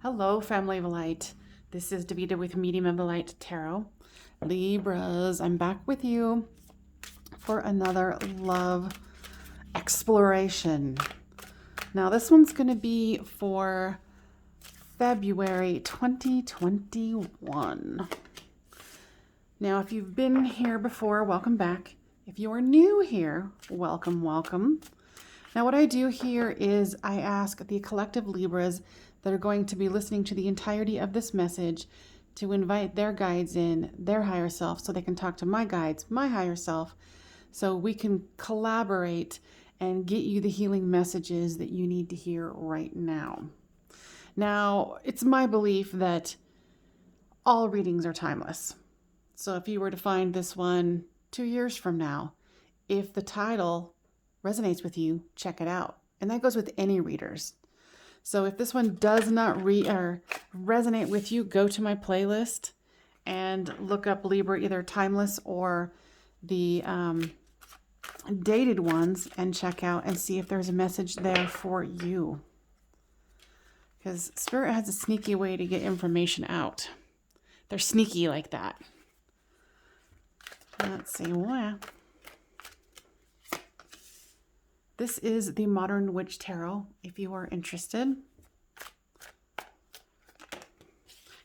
Hello, family of light. This is Davida with Medium of the Light Tarot. Libras, I'm back with you for another love exploration. Now, this one's going to be for February 2021. Now, if you've been here before, welcome back. If you are new here, welcome, welcome. Now, what I do here is I ask the collective Libras that are going to be listening to the entirety of this message to invite their guides in, their higher self, so they can talk to my guides, my higher self, so we can collaborate and get you the healing messages that you need to hear right now. Now, it's my belief that all readings are timeless. So if you were to find this one 2 years from now, if the title resonates with you, check it out. And that goes with any readers. So if this one does not resonate with you, go to my playlist and look up Libra, either timeless or the dated ones, and check out and see if there's a message there for you. Because Spirit has a sneaky way to get information out. They're sneaky like that. Let's see. Well, this is the Modern Witch Tarot, if you are interested.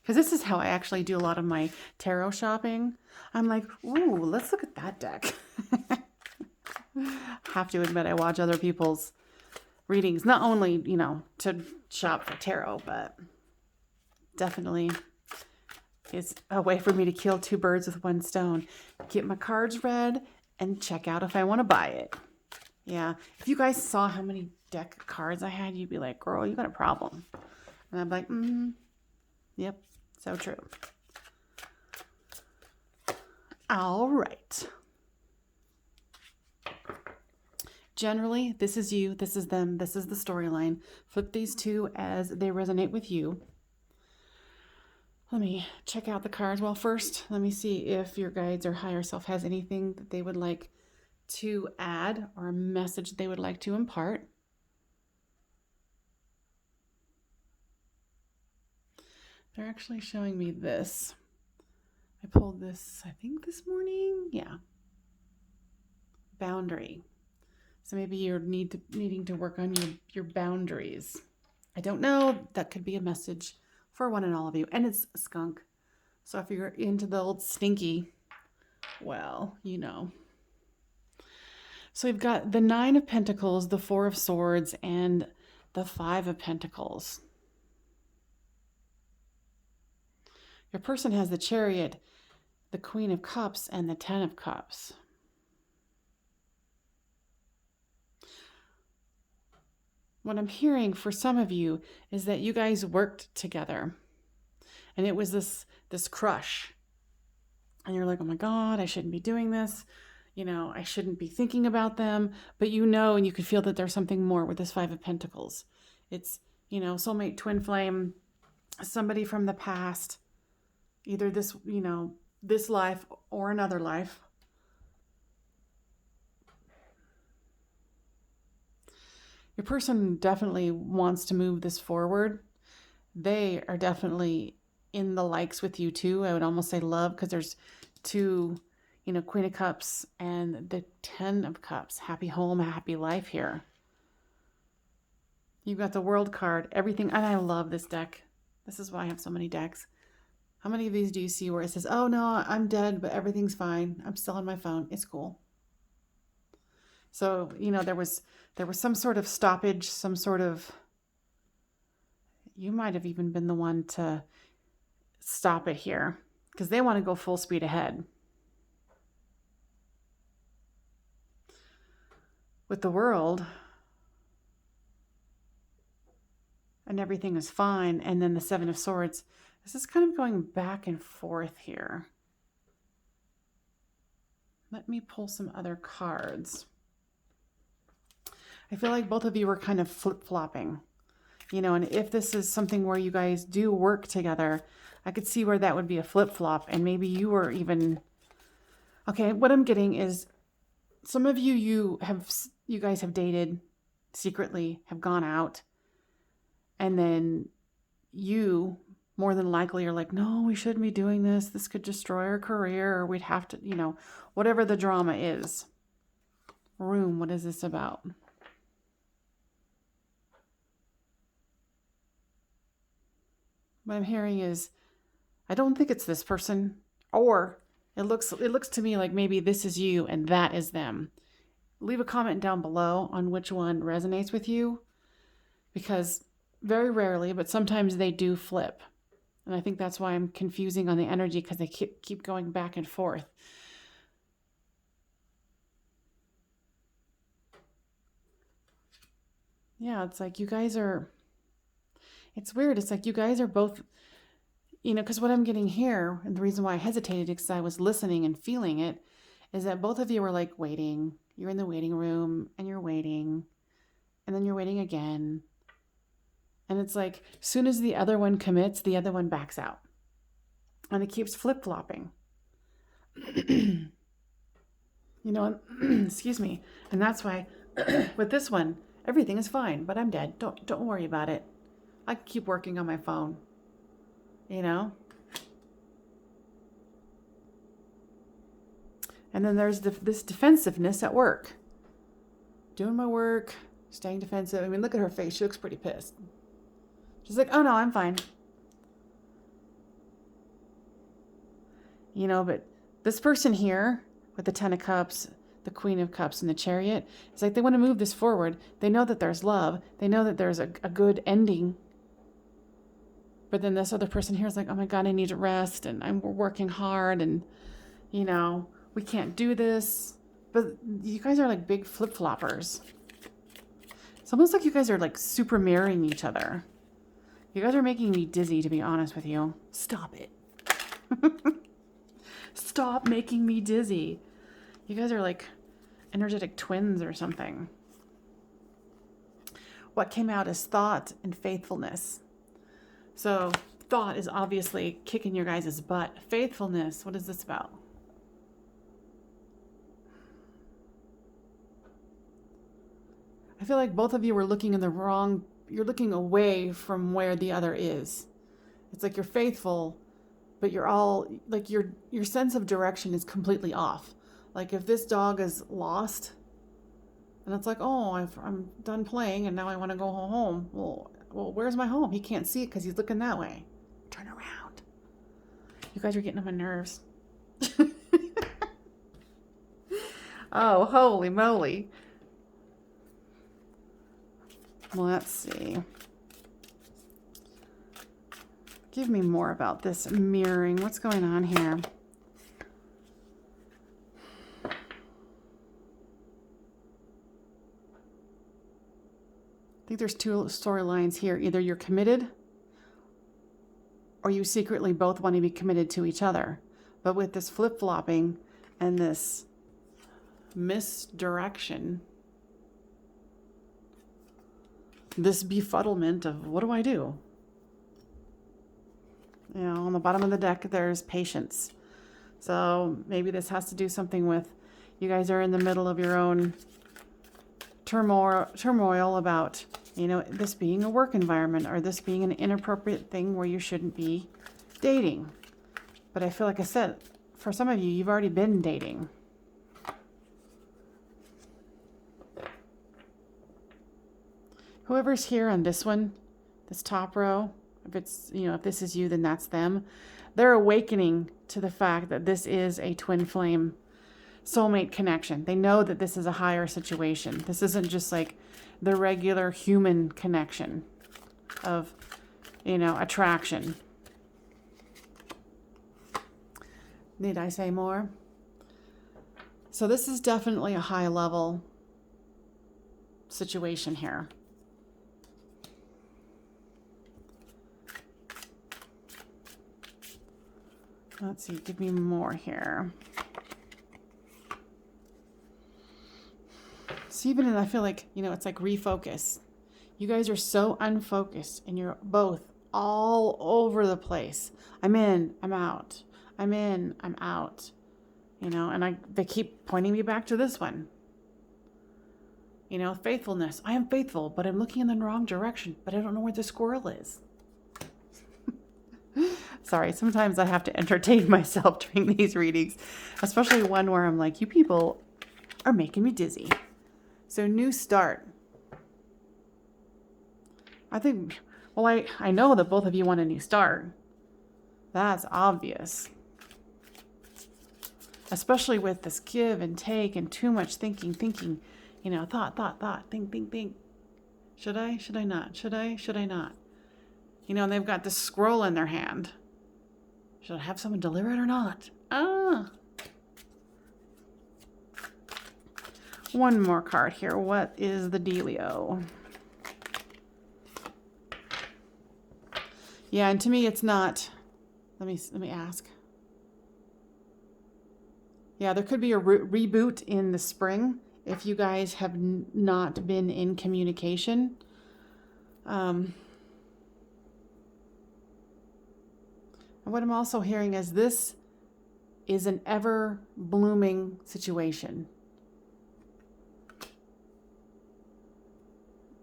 Because this is how I actually do a lot of my tarot shopping. I'm like, ooh, let's look at that deck. Have to admit, I watch other people's readings, not only, to shop for tarot, but definitely it's a way for me to kill two birds with one stone. Get my cards read and check out if I want to buy it. Yeah, if you guys saw how many deck cards I had, you'd be like, girl, you got a problem. And I'm like, yep, so true. All right. Generally, this is you, this is them, this is the storyline. Flip these two as they resonate with you. Let me check out the cards. Well, first, let me see if your guides or higher self has anything that they would like to add or a message they would like to impart. They're actually showing me this. I pulled this, I think this morning. Yeah. Boundary. So maybe you're needing to work on your boundaries. I don't know. That could be a message for one and all of you. And it's a skunk. So if you're into the old stinky, well, you know. So we've got the 9 of Pentacles, the 4 of Swords, and the 5 of Pentacles. Your person has the Chariot, the Queen of Cups, and the 10 of Cups. What I'm hearing for some of you is that you guys worked together. And it was this crush. And you're like, oh my God, I shouldn't be doing this. I shouldn't be thinking about them, but and you can feel that there's something more with this 5 of Pentacles. It's, soulmate, twin flame, somebody from the past, either this, this life or another life. Your person definitely wants to move this forward. They are definitely in the likes with you too. I would almost say love, because there's 2, Queen of Cups and the 10 of Cups. Happy home, happy life here. You've got the World card, everything. And I love this deck. This is why I have so many decks. How many of these do you see where it says, oh no, I'm dead, but everything's fine. I'm still on my phone. It's cool. So, there was some sort of stoppage, you might have even been the one to stop it here, because they want to go full speed ahead. With the World, and everything is fine, and then the 7 of Swords, this is kind of going back and forth here. Let me pull some other cards. I feel like both of you are kind of flip-flopping, and if this is something where you guys do work together, I could see where that would be a flip-flop, and maybe you were even, okay, what I'm getting is some of you guys have dated secretly, have gone out, and then you more than likely are like, no, we shouldn't be doing this. This could destroy our career, or we'd have to, whatever the drama is. Room, what is this about? What I'm hearing is, I don't think it's this person, or it looks to me like maybe this is you and that is them. Leave a comment down below on which one resonates with you, because very rarely, but sometimes they do flip. And I think that's why I'm confusing on the energy, because they keep going back and forth. Yeah, it's like you guys are, it's weird. It's like you guys are both, because what I'm getting here, and the reason why I hesitated, because I was listening and feeling it, is that both of you were like waiting. You're in the waiting room and you're waiting, and then you're waiting again. And it's like, as soon as the other one commits, the other one backs out. And it keeps flip-flopping. Excuse me. And that's why with this one, everything is fine, but I'm dead. Don't worry about it. I can keep working on my phone. And then there's this defensiveness at work. Doing my work, staying defensive. I mean, look at her face. She looks pretty pissed. She's like, oh no, I'm fine. But this person here with the 10 of Cups, the Queen of Cups, and the Chariot, it's like they want to move this forward. They know that there's love. They know that there's a good ending. But then this other person here is like, oh my God, I need to rest, and we're working hard, and, we can't do this. But you guys are like big flip-floppers. It's almost like you guys are like super mirroring each other. You guys are making me dizzy, to be honest with you. Stop it. Stop making me dizzy. You guys are like energetic twins or something. What came out is thought and faithfulness. So thought is obviously kicking your guys' butt. Faithfulness, what is this about? I feel like both of you were looking in the wrong, you're looking away from where the other is. It's like you're faithful, but you're all, like your sense of direction is completely off. Like if this dog is lost, and it's like, oh, I'm done playing and now I want to go home. Well, where's my home? He can't see it because he's looking that way. Turn around. You guys are getting on my nerves. Oh, holy moly. Let's see. Give me more about this mirroring. What's going on here? I think there's two storylines here. Either you're committed or you secretly both want to be committed to each other. But with this flip-flopping and this misdirection, this befuddlement of what do I do? On the bottom of the deck, there's patience. So maybe this has to do something with you guys are in the middle of your own turmoil about, this being a work environment or this being an inappropriate thing where you shouldn't be dating. But I feel like I said, for some of you, you've already been dating. Whoever's here on this one, this top row, if it's, if this is you, then that's them. They're awakening to the fact that this is a twin flame soulmate connection. They know that this is a higher situation. This isn't just like the regular human connection of, attraction. Need I say more? So this is definitely a high level situation here. Let's see, give me more here. So even I feel like, it's like refocus. You guys are so unfocused and you're both all over the place. I'm in, I'm out. I'm in, I'm out. And they keep pointing me back to this one. Faithfulness. I am faithful, but I'm looking in the wrong direction, but I don't know where the squirrel is. Sorry, sometimes I have to entertain myself during these readings, especially one where I'm like, you people are making me dizzy. So new start. I think, well, I know that both of you want a new start. That's obvious. Especially with this give and take and too much thinking, you know, thought, think. Should I not? Should I not? You know, and they've got this scroll in their hand. Should I have someone deliver it or not? One more card here. What is the dealio? Yeah, and to me it's not. Let me ask. Yeah, there could be a reboot in the spring if you guys have not been in communication. And what I'm also hearing is this is an ever blooming situation.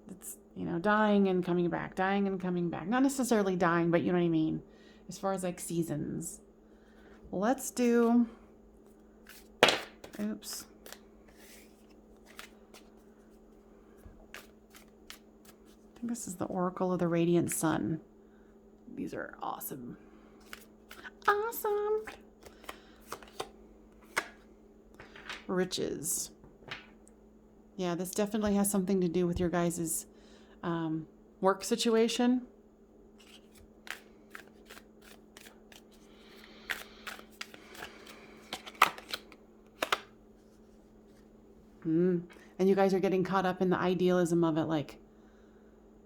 It's, you know, dying and coming back. Not necessarily dying, but you know what I mean. As far as like seasons. Let's do, oops. I think this is the Oracle of the Radiant Sun. These are awesome. Awesome. Riches. Yeah, this definitely has something to do with your guys' work situation. And you guys are getting caught up in the idealism of it, like,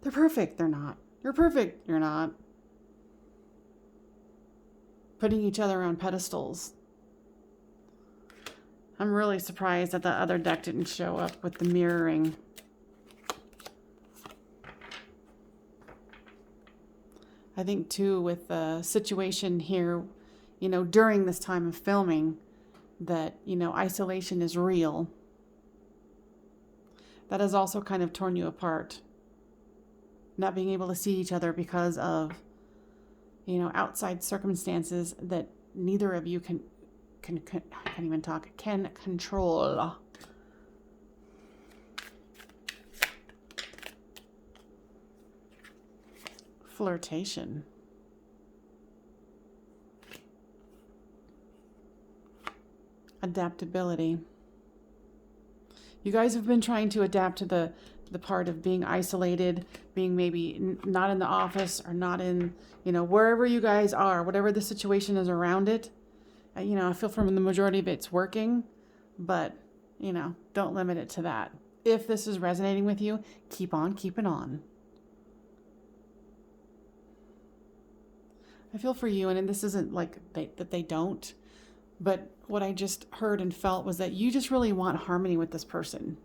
they're perfect, they're not. You're perfect, you're not. Putting each other on pedestals. I'm really surprised that the other deck didn't show up with the mirroring. I think too with the situation here, you know, during this time of filming, that, you know, isolation is real. That has also kind of torn you apart. Not being able to see each other because of, you know, outside circumstances that neither of you can control. Flirtation. Adaptability. You guys have been trying to adapt to the part of being isolated, being maybe not in the office or not in, you know, wherever you guys are, whatever the situation is around it. You know, I feel from the majority of it's working, but, you know, don't limit it to that. If this is resonating with you, keep on keeping on. I feel for you, and this isn't like that they don't, but what I just heard and felt was that you just really want harmony with this person.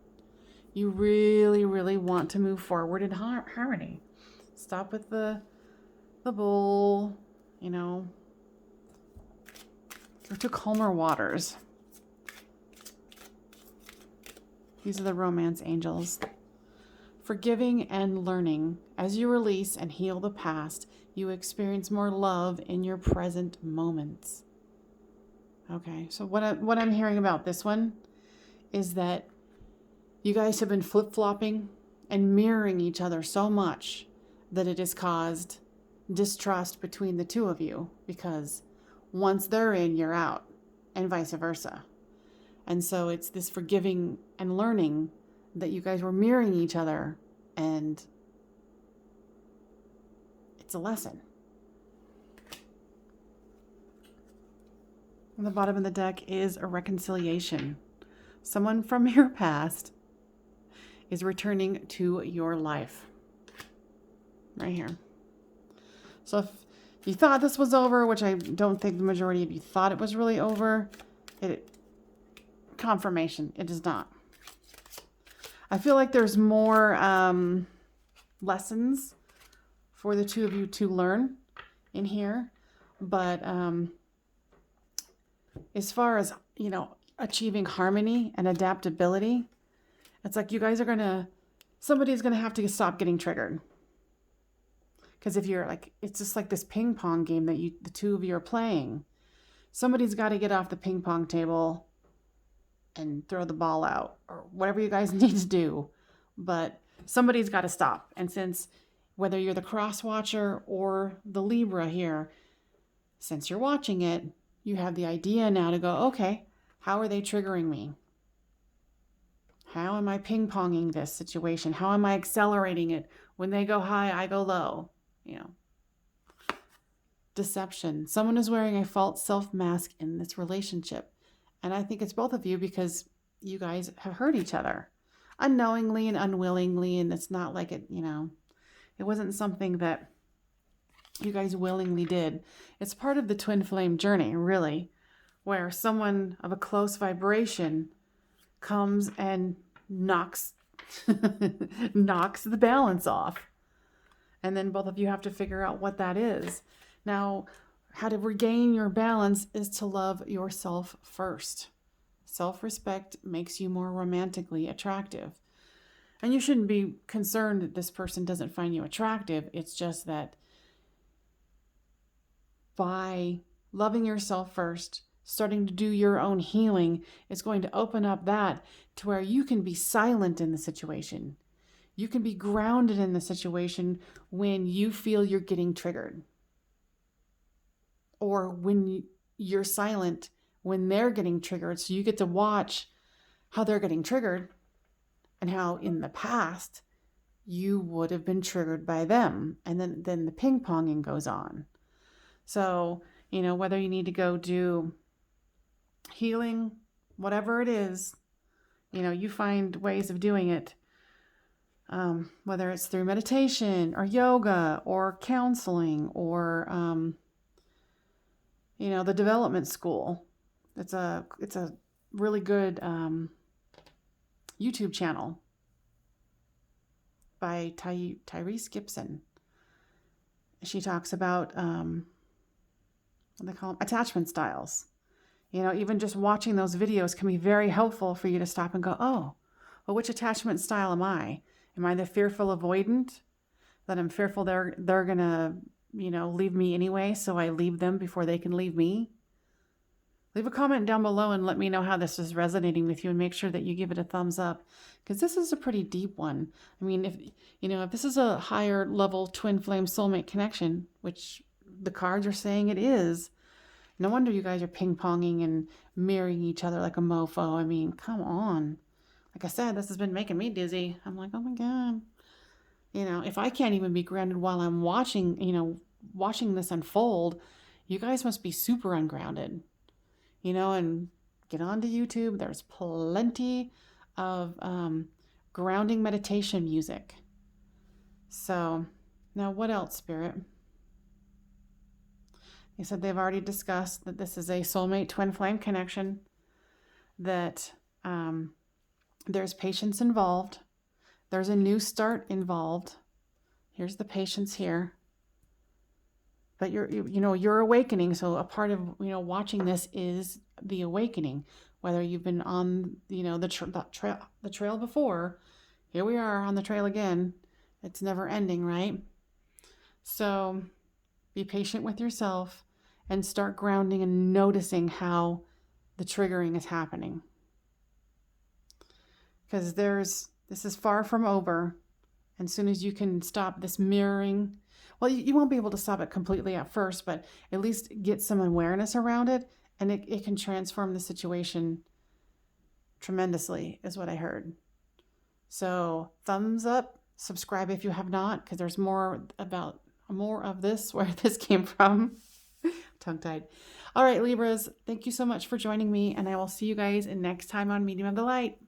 You really, really want to move forward in harmony. Stop with the bull, you know. Go to calmer waters. These are the romance angels. Forgiving and learning. As you release and heal the past, you experience more love in your present moments. Okay, so what I'm hearing about this one is that you guys have been flip-flopping and mirroring each other so much that it has caused distrust between the two of you, because once they're in, you're out, and vice versa. And so it's this forgiving and learning that you guys were mirroring each other, and it's a lesson. On the bottom of the deck is a reconciliation. Someone from your past is returning to your life. Right here. So if you thought this was over, which I don't think the majority of you thought it was really over, confirmation, it is not. I feel like there's more lessons for the two of you to learn in here, but as far as, you know, achieving harmony and adaptability, it's like you guys are somebody's gonna have to stop getting triggered. Because if you're like, it's just like this ping pong game that the two of you are playing. Somebody's got to get off the ping pong table and throw the ball out, or whatever you guys need to do. But somebody's got to stop. And since whether you're the cross watcher or the Libra here, since you're watching it, you have the idea now to go, okay, how are they triggering me? How am I ping-ponging this situation? How am I accelerating it? When they go high, I go low. You know, deception. Someone is wearing a false self-mask in this relationship. And I think it's both of you because you guys have hurt each other unknowingly and unwillingly. And it's not like it, you know, it wasn't something that you guys willingly did. It's part of the twin flame journey, really, where someone of a close vibration comes and knocks knocks the balance off. And then both of you have to figure out what that is. Now, how to regain your balance is to love yourself first. Self-respect makes you more romantically attractive. And you shouldn't be concerned that this person doesn't find you attractive. It's just that by loving yourself first, starting to do your own healing, is going to open up that to where you can be silent in the situation. You can be grounded in the situation when you feel you're getting triggered. Or when you're silent when they're getting triggered. So you get to watch how they're getting triggered and how in the past you would have been triggered by them. And then the ping-ponging goes on. So, you know, whether you need to go do healing, whatever it is, you know, you find ways of doing it. Whether it's through meditation or yoga or counseling or, you know, the development school. It's a really good YouTube channel by Tyrese Gibson. She talks about what they call them, attachment styles. You know, even just watching those videos can be very helpful for you to stop and go, oh, well, which attachment style am I? Am I the fearful avoidant? That I'm fearful they're going to, you know, leave me anyway, so I leave them before they can leave me? Leave a comment down below and let me know how this is resonating with you, and make sure that you give it a thumbs up, because this is a pretty deep one. I mean, if this is a higher level twin flame soulmate connection, which the cards are saying it is, no wonder you guys are ping-ponging and mirroring each other like a mofo. I mean, come on. Like I said, this has been making me dizzy. I'm like, oh my God. You know, if I can't even be grounded while I'm watching this unfold, you guys must be super ungrounded. You know, and get onto YouTube. There's plenty of grounding meditation music. So, now what else, Spirit? They said they've already discussed that this is a soulmate twin flame connection, that there's patience involved. There's a new start involved. Here's the patience here. But you're awakening. So a part of, watching this is the awakening. Whether you've been on, the trail before, here we are on the trail again. It's never ending, right? So be patient with yourself and start grounding and noticing how the triggering is happening. Because this is far from over. And as soon as you can stop this mirroring, well, you won't be able to stop it completely at first, but at least get some awareness around it, and it can transform the situation tremendously, is what I heard. So thumbs up, subscribe if you have not, because there's more of this, where this came from. Tongue-tied. All right, Libras, thank you so much for joining me, and I will see you guys next time on Medium of the Light.